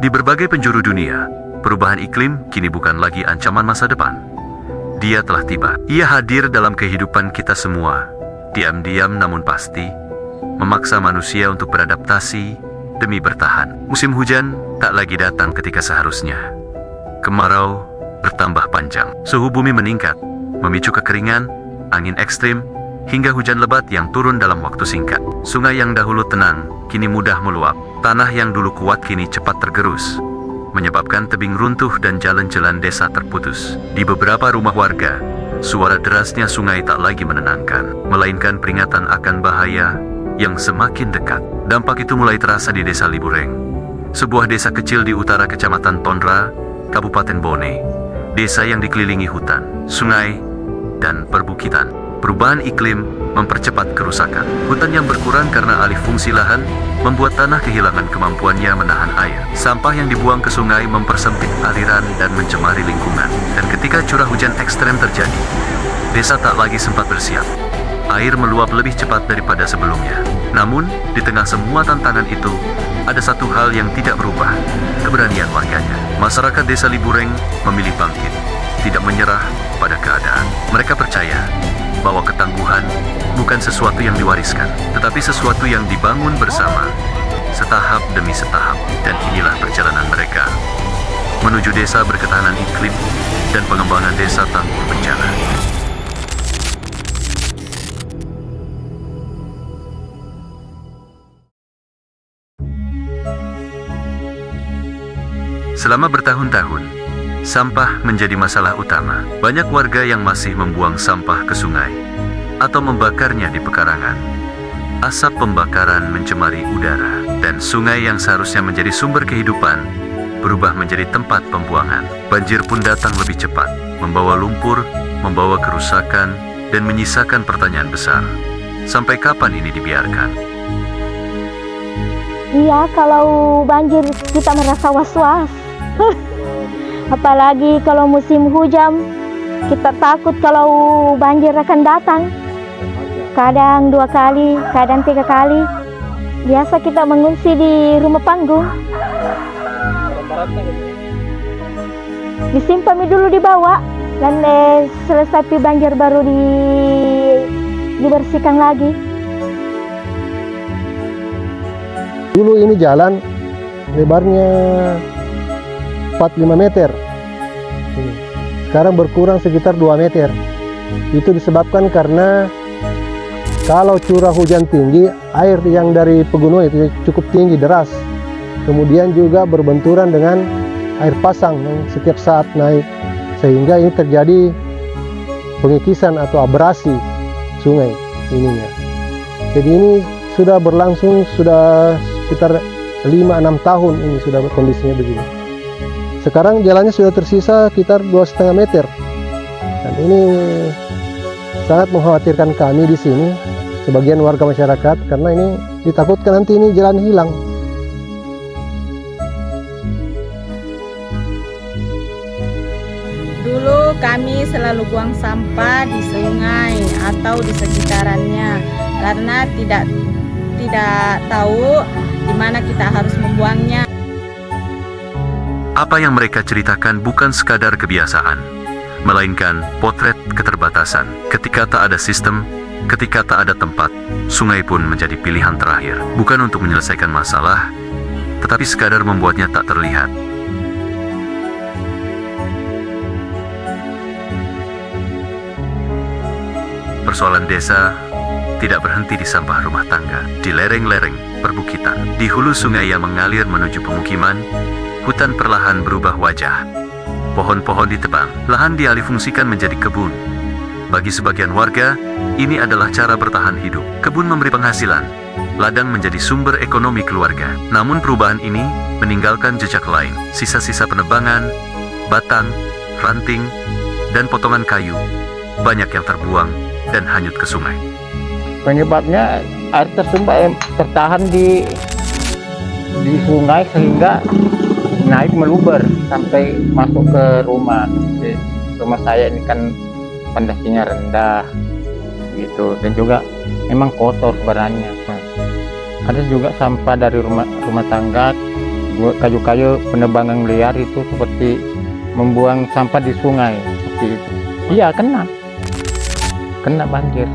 Di berbagai penjuru dunia, perubahan iklim kini bukan lagi ancaman masa depan. Dia telah tiba. Ia hadir dalam kehidupan kita semua, diam-diam namun pasti, memaksa manusia untuk beradaptasi demi bertahan. Musim hujan tak lagi datang ketika seharusnya. Kemarau bertambah panjang. Suhu bumi meningkat, memicu kekeringan, angin ekstrim, hingga hujan lebat yang turun dalam waktu singkat. Sungai yang dahulu tenang, kini mudah meluap. Tanah yang dulu kuat kini cepat tergerus, menyebabkan tebing runtuh dan jalan-jalan desa terputus. Di beberapa rumah warga, suara derasnya sungai tak lagi menenangkan, melainkan peringatan akan bahaya yang semakin dekat. Dampak itu mulai terasa di Desa Libureng, sebuah desa kecil di utara Kecamatan Tondra, Kabupaten Bone. Desa yang dikelilingi hutan, sungai, dan perbukitan. Perubahan iklim mempercepat kerusakan. Hutan yang berkurang karena alih fungsi lahan membuat tanah kehilangan kemampuannya menahan air. Sampah yang dibuang ke sungai mempersempit aliran dan mencemari lingkungan. Dan ketika curah hujan ekstrem terjadi, desa tak lagi sempat bersiap. Air meluap lebih cepat daripada sebelumnya. Namun, di tengah semua tantangan itu, ada satu hal yang tidak berubah, keberanian warganya. Masyarakat Desa Libureng memilih bangkit, tidak menyerah pada keadaan. Mereka percaya bahwa ketangguhan bukan sesuatu yang diwariskan, tetapi sesuatu yang dibangun bersama, setahap demi setahap. Dan inilah perjalanan mereka menuju desa berketahanan iklim dan pengembangan desa tangguh bencana. Selama bertahun-tahun, sampah menjadi masalah utama. Banyak warga yang masih membuang sampah ke sungai atau membakarnya di pekarangan. Asap pembakaran mencemari udara, dan sungai yang seharusnya menjadi sumber kehidupan berubah menjadi tempat pembuangan. Banjir pun datang lebih cepat, membawa lumpur, membawa kerusakan, dan menyisakan pertanyaan besar. Sampai kapan ini dibiarkan? Iya, kalau banjir kita merasa was-was. Apalagi kalau musim hujan, kita takut kalau banjir akan datang. Kadang 2 kali, kadang 3 kali. Biasa kita mengungsi di rumah panggung. Disimpan dulu dibawa, dan selesai banjir baru dibersihkan lagi. Dulu ini jalan lebarnya 45 meter. Sekarang berkurang sekitar 2 meter. Itu disebabkan karena kalau curah hujan tinggi, air yang dari pegunungan itu cukup tinggi, deras. Kemudian juga berbenturan dengan air pasang yang setiap saat naik. Sehingga ini terjadi pengikisan atau abrasi sungai ininya. Jadi ini sudah berlangsung sudah sekitar 5-6 tahun ini sudah kondisinya begini. Sekarang jalannya sudah tersisa sekitar 2,5 meter. Dan ini sangat mengkhawatirkan kami di sini, sebagian warga masyarakat, karena ini ditakutkan nanti ini jalan hilang. Dulu kami selalu buang sampah di sungai atau di sekitarannya karena tidak tahu di mana kita harus membuangnya. Apa yang mereka ceritakan bukan sekadar kebiasaan, melainkan potret keterbatasan. Ketika tak ada sistem, ketika tak ada tempat, sungai pun menjadi pilihan terakhir. Bukan untuk menyelesaikan masalah, tetapi sekadar membuatnya tak terlihat. Persoalan desa tidak berhenti di sampah rumah tangga, di lereng-lereng perbukitan, di hulu sungai yang mengalir menuju pemukiman. Hutan perlahan berubah wajah. Pohon-pohon ditebang, lahan dialihfungsikan menjadi kebun. Bagi sebagian warga, ini adalah cara bertahan hidup. Kebun memberi penghasilan, ladang menjadi sumber ekonomi keluarga. Namun perubahan ini meninggalkan jejak lain. Sisa-sisa penebangan, batang, ranting, dan potongan kayu banyak yang terbuang dan hanyut ke sungai. Penyebabnya air tersumbat tertahan di sungai sehingga naik meluber sampai masuk ke rumah. Jadi, rumah saya ini kan pondasinya rendah gitu, dan juga memang kotor sebenarnya. Ada juga sampah dari rumah tangga kayu-kayu penebangan liar itu seperti membuang sampah di sungai seperti itu. Iya, kena banjir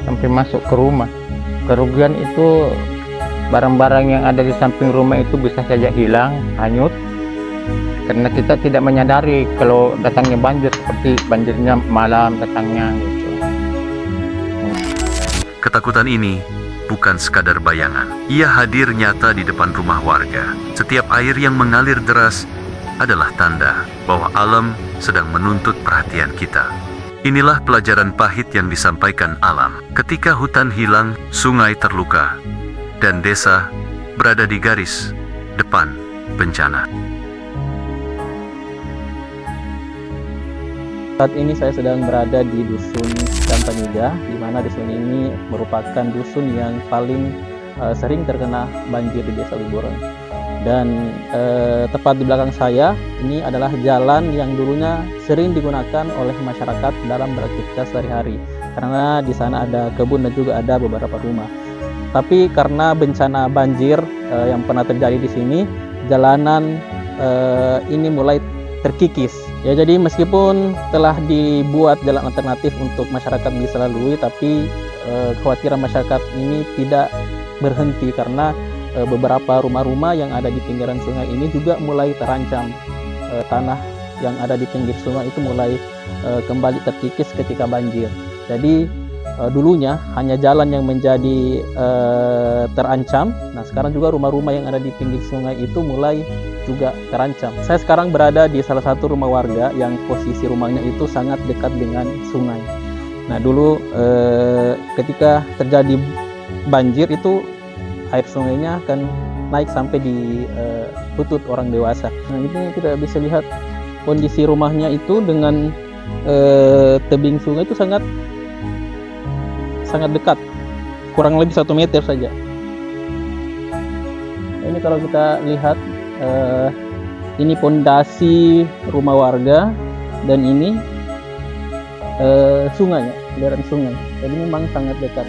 sampai masuk ke rumah. Kerugian itu barang-barang yang ada di samping rumah itu bisa saja hilang, hanyut, karena kita tidak menyadari kalau datangnya banjir, seperti banjirnya malam datangnya gitu. Ketakutan ini bukan sekadar bayangan. Ia hadir nyata di depan rumah warga. Setiap air yang mengalir deras adalah tanda bahwa alam sedang menuntut perhatian kita. Inilah pelajaran pahit yang disampaikan alam. Ketika hutan hilang, sungai terluka, dan desa berada di garis depan bencana. Saat ini saya sedang berada di Dusun Campaniga, di mana dusun ini merupakan dusun yang paling sering terkena banjir di Desa Liburan. Dan tepat di belakang saya ini adalah jalan yang dulunya sering digunakan oleh masyarakat dalam beraktivitas sehari-hari, karena di sana ada kebun dan juga ada beberapa rumah. Tapi karena bencana banjir yang pernah terjadi di sini, jalanan ini mulai terkikis. Ya, jadi meskipun telah dibuat jalan alternatif untuk masyarakat bisa lalui, tapi kekhawatiran masyarakat ini tidak berhenti karena beberapa rumah-rumah yang ada di pinggiran sungai ini juga mulai terancam. Tanah yang ada di pinggir sungai itu mulai kembali terkikis ketika banjir. Jadi dulunya hanya jalan yang menjadi terancam. Nah, sekarang juga rumah-rumah yang ada di pinggir sungai itu mulai juga terancam. Saya sekarang berada di salah satu rumah warga yang posisi rumahnya itu sangat dekat dengan sungai. Nah, dulu ketika terjadi banjir itu air sungainya akan naik sampai di lutut orang dewasa. Nah, ini kita bisa lihat kondisi rumahnya itu dengan tebing sungai itu sangat dekat, kurang lebih 1 meter saja. Ini kalau kita lihat ini pondasi rumah warga dan ini sungai, aliran sungai. Jadi memang sangat dekat.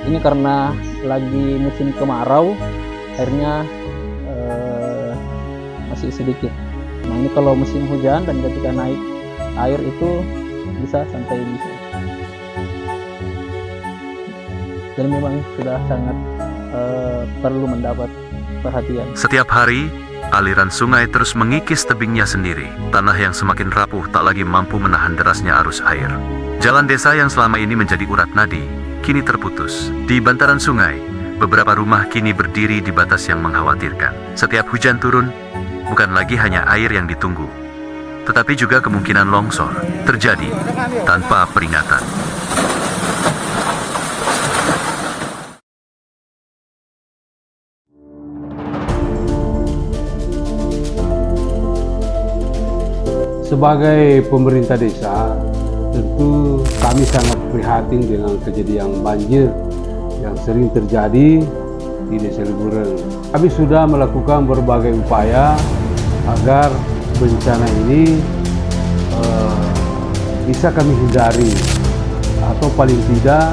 Ini karena lagi musim kemarau, airnya masih sedikit. Nah, ini kalau musim hujan dan ketika naik air itu bisa sampai di sini. Dan memang sudah sangat perlu mendapat perhatian. Setiap hari, aliran sungai terus mengikis tebingnya sendiri. Tanah yang semakin rapuh tak lagi mampu menahan derasnya arus air. Jalan desa yang selama ini menjadi urat nadi, kini terputus. Di bantaran sungai, beberapa rumah kini berdiri di batas yang mengkhawatirkan. Setiap hujan turun, bukan lagi hanya air yang ditunggu, tetapi juga kemungkinan longsor terjadi tanpa peringatan. Sebagai pemerintah desa, tentu kami sangat prihatin dengan kejadian banjir yang sering terjadi di Desa Liburan. Kami sudah melakukan berbagai upaya agar bencana ini bisa kami hindari, atau paling tidak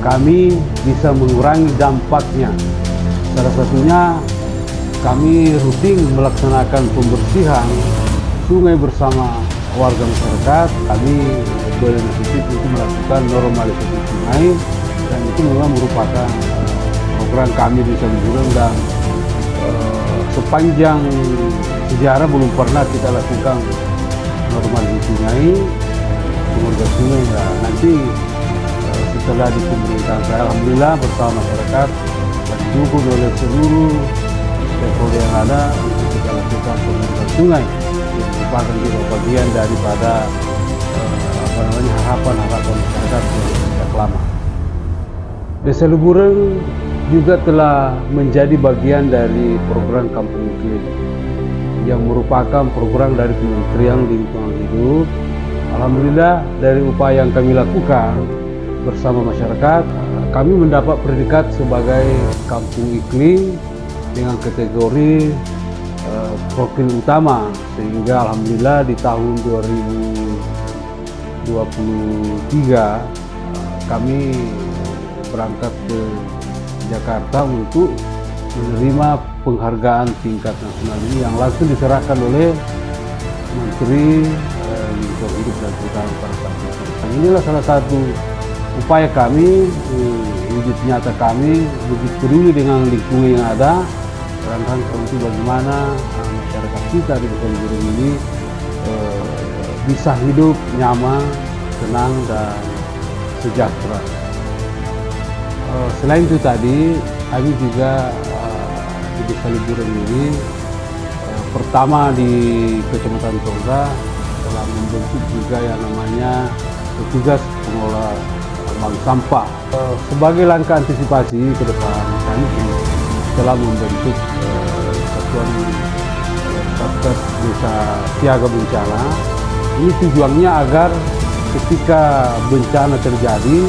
kami bisa mengurangi dampaknya. Salah satunya kami rutin melaksanakan pembersihan sungai bersama warga masyarakat. Kami berinisiatif untuk melakukan normalisasi sungai, dan itu memang merupakan program kami di Desa Liburan, dan sepanjang sejarah belum pernah kita lakukan normalisasi sungai, pemurga sungai. Nah, nanti setelah di pemerintahan saya, alhamdulillah bersama masyarakat dan didukung oleh seluruh stakeholder yang ada untuk kita lakukan pemurga sungai, yang merupakan juga bagian daripada harapan-harapan masyarakat yang sejak lama. Desa Liburan juga telah menjadi bagian dari program Kampung Iklim yang merupakan program dari Kementerian Lingkungan Hidup. Alhamdulillah, dari upaya yang kami lakukan bersama masyarakat, kami mendapat predikat sebagai Kampung Iklim dengan kategori profil utama, sehingga alhamdulillah di tahun 2023 kami berangkat ke Jakarta untuk menerima penghargaan tingkat nasional ini yang langsung diserahkan oleh Menteri Lingkungan Hidup dan Kehutanan pada saat itu. Dan inilah salah satu upaya kami, wujud nyata kami, begitu peduli dengan lingkungan yang ada, dalam rangka untuk bagaimana masyarakat kita di Desa Libureng ini bisa hidup nyaman, tenang, dan sejahtera. Selain itu tadi, kami juga di Desa Libureng ini pertama di Kecamatan Tonra telah membentuk juga yang namanya petugas pengelola bank sampah. Sebagai langkah antisipasi ke depan, kami telah membentuk satuan Satgas Desa Siaga Bencana. Ini tujuannya agar ketika bencana terjadi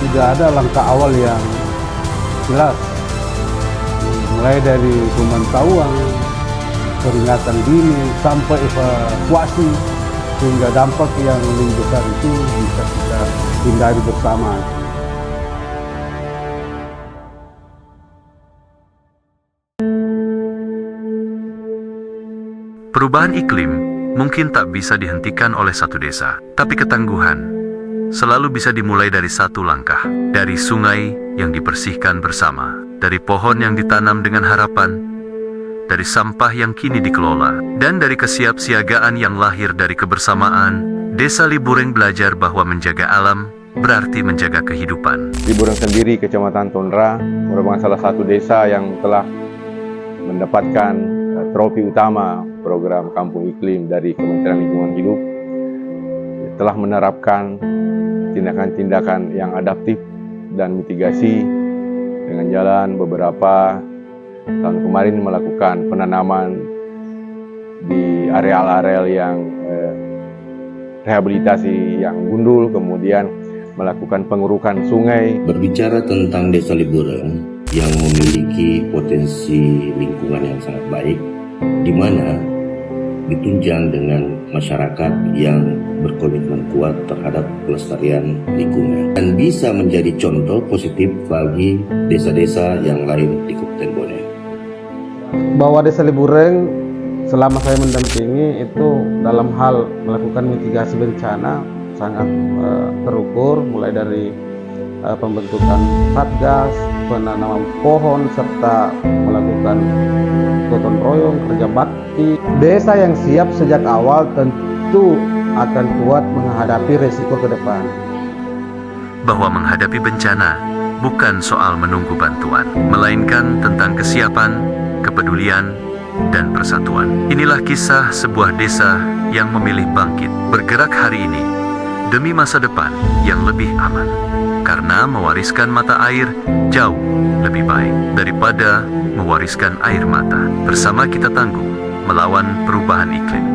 tidak ada langkah awal yang jelas, mulai dari pemantauan, peringatan dini, sampai evakuasi, sehingga dampak yang lebih besar itu bisa kita hindari bersama. Perubahan iklim mungkin tak bisa dihentikan oleh satu desa, tapi ketangguhan selalu bisa dimulai dari satu langkah, dari sungai yang dibersihkan bersama, dari pohon yang ditanam dengan harapan, dari sampah yang kini dikelola, dan dari kesiapsiagaan yang lahir dari kebersamaan. Desa Libureng belajar bahwa menjaga alam berarti menjaga kehidupan. Libureng sendiri, Kecamatan Tonra, merupakan salah satu desa yang telah mendapatkan trofi utama program Kampung Iklim dari Kementerian Lingkungan Hidup, telah menerapkan tindakan-tindakan yang adaptif dan mitigasi dengan jalan beberapa tahun kemarin melakukan penanaman di areal-areal yang rehabilitasi yang gundul, kemudian melakukan pengurukan sungai. Berbicara tentang Desa Libureng yang memiliki potensi lingkungan yang sangat baik, di mana ditunjang dengan masyarakat yang berkomitmen kuat terhadap pelestarian lingkungan dan bisa menjadi contoh positif bagi desa-desa yang lain di Kabupaten Bone. Bahwa Desa Libureng selama saya mendampingi itu dalam hal melakukan mitigasi bencana sangat terukur, mulai dari pembentukan satgas, penanaman pohon, serta melakukan gotong royong, kerja bakti. Desa yang siap sejak awal tentu akan kuat menghadapi resiko ke depan. Bahwa menghadapi bencana bukan soal menunggu bantuan, melainkan tentang kesiapan, kepedulian, dan persatuan. Inilah kisah sebuah desa yang memilih bangkit, bergerak hari ini demi masa depan yang lebih aman, karena mewariskan mata air jauh lebih baik daripada mewariskan air mata. Bersama kita tangguh melawan perubahan iklim.